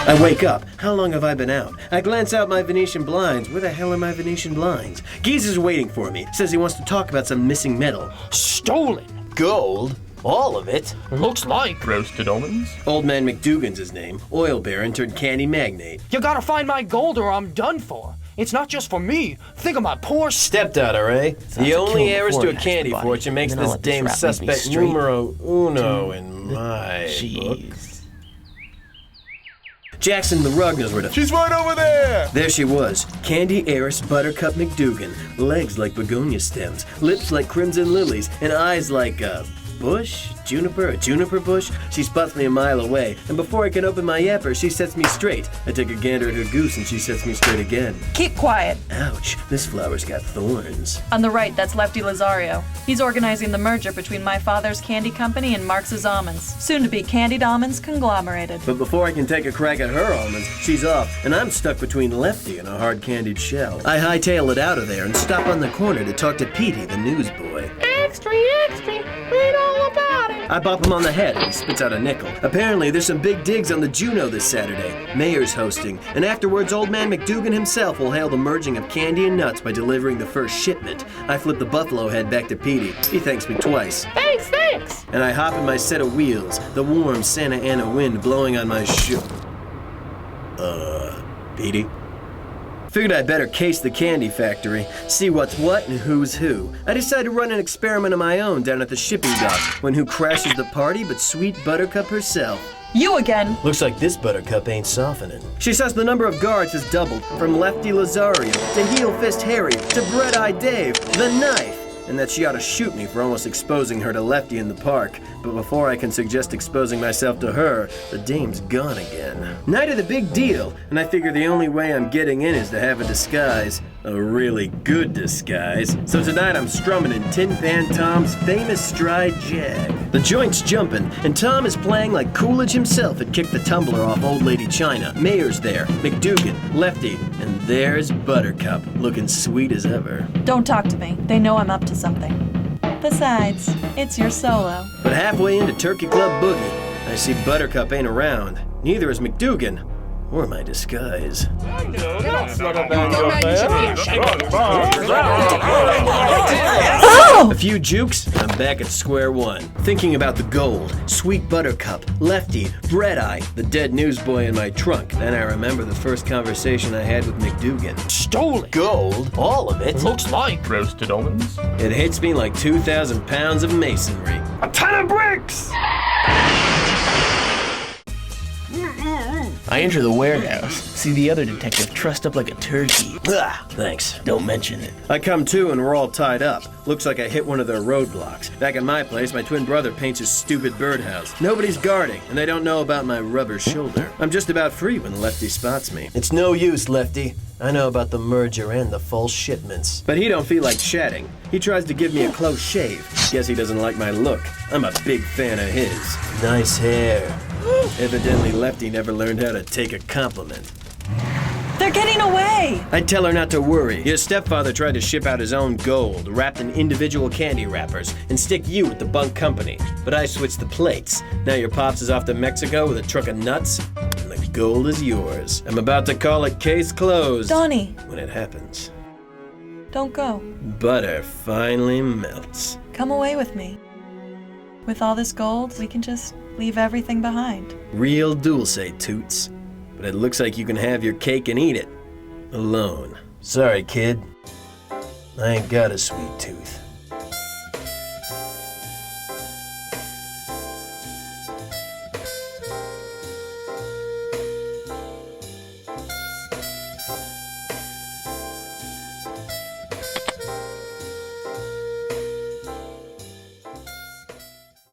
I wake up. How long have I been out? I glance out my Venetian blinds. Where the hell are my Venetian blinds? Geese is waiting for me. Says he wants to talk about some missing metal. Stolen? Gold? All of it? Looks like. Roasted almonds? Old man McDougan's his name. Oil baron turned candy magnate. You gotta find my gold or I'm done for. It's not just for me. Think of my poor Stepdaughter, eh? The only heiress to a candy fortune makes this dame suspect numero uno in my book. Jackson the rug knows where to... She's right over there! There she was, candy heiress Buttercup McDougan. Legs like begonia stems, lips like crimson lilies, and eyes like a bush? A juniper bush? She spots me a mile away, and before I can open my yapper, she sets me straight. I take a gander at her goose, and she sets me straight again. Keep quiet. Ouch, this flower's got thorns. On the right, that's Lefty Lazario. He's organizing the merger between my father's candy company and Marx's Almonds, soon to be Candied Almonds Conglomerated. But before I can take a crack at her almonds, she's off, and I'm stuck between Lefty and a hard candied shell. I hightail it out of there and stop on the corner to talk to Petey, the newsboy. Extra, read all about it. I bop him on the head and he spits out a nickel. Apparently, there's some big digs on the Juno this Saturday. Mayor's hosting, and afterwards, old man McDougan himself will hail the merging of candy and nuts by delivering the first shipment. I flip the buffalo head back to Petey. He thanks me twice. Thanks. And I hop in my set of wheels, the warm Santa Ana wind blowing on my Petey? Figured I'd better case the candy factory, see what's what and who's who. I decided to run an experiment of my own down at the shipping dock, when who crashes the party but sweet Buttercup herself. You again. Looks like this Buttercup ain't softening. She says the number of guards has doubled, from Lefty Lazario to Heel Fist Harry to Bread Eye Dave, the knife, and that she ought to shoot me for almost exposing her to Lefty in the park. But before I can suggest exposing myself to her, the dame's gone again. Night of the big deal, and I figure the only way I'm getting in is to have a disguise. A really good disguise. So tonight I'm strumming in Tin Pan Tom's famous stride jag. The joint's jumping, and Tom is playing like Coolidge himself had kicked the tumbler off Old Lady China. Mayor's there, McDougan, Lefty, and there's Buttercup, looking sweet as ever. Don't talk to me. They know I'm up to something. Besides, it's your solo. But halfway into Turkey Club Boogie, I see Buttercup ain't around. Neither is McDougan, or my disguise. Oh! A few jukes, and I'm back at square one. Thinking about the gold, sweet Buttercup, Lefty, Bread Eye, the dead newsboy in my trunk. Then I remember the first conversation I had with McDougan. Stolen? Gold? All of it? Looks like. Roasted almonds? It hits me like 2,000 pounds of masonry. A ton of bricks! I enter the warehouse, see the other detective trussed up like a turkey. Ah, thanks. Don't mention it. I come to and we're all tied up. Looks like I hit one of their roadblocks. Back at my place, my twin brother paints his stupid birdhouse. Nobody's guarding, and they don't know about my rubber shoulder. I'm just about free when Lefty spots me. It's no use, Lefty. I know about the merger and the false shipments. But he don't feel like chatting. He tries to give me a close shave. Guess he doesn't like my look. I'm a big fan of his. Nice hair. Evidently Lefty never learned how to take a compliment. They're getting away! I'd tell her not to worry. Your stepfather tried to ship out his own gold, wrapped in individual candy wrappers, and stick you with the bunk company. But I switched the plates. Now your pops is off to Mexico with a truck of nuts, and the gold is yours. I'm about to call it case closed. Donnie, When it happens. don't go. Butter finally melts. Come away with me. With all this gold, we can just leave everything behind. Real dulce, Toots. But it looks like you can have your cake and eat it. Alone. Sorry, kid. I ain't got a sweet tooth.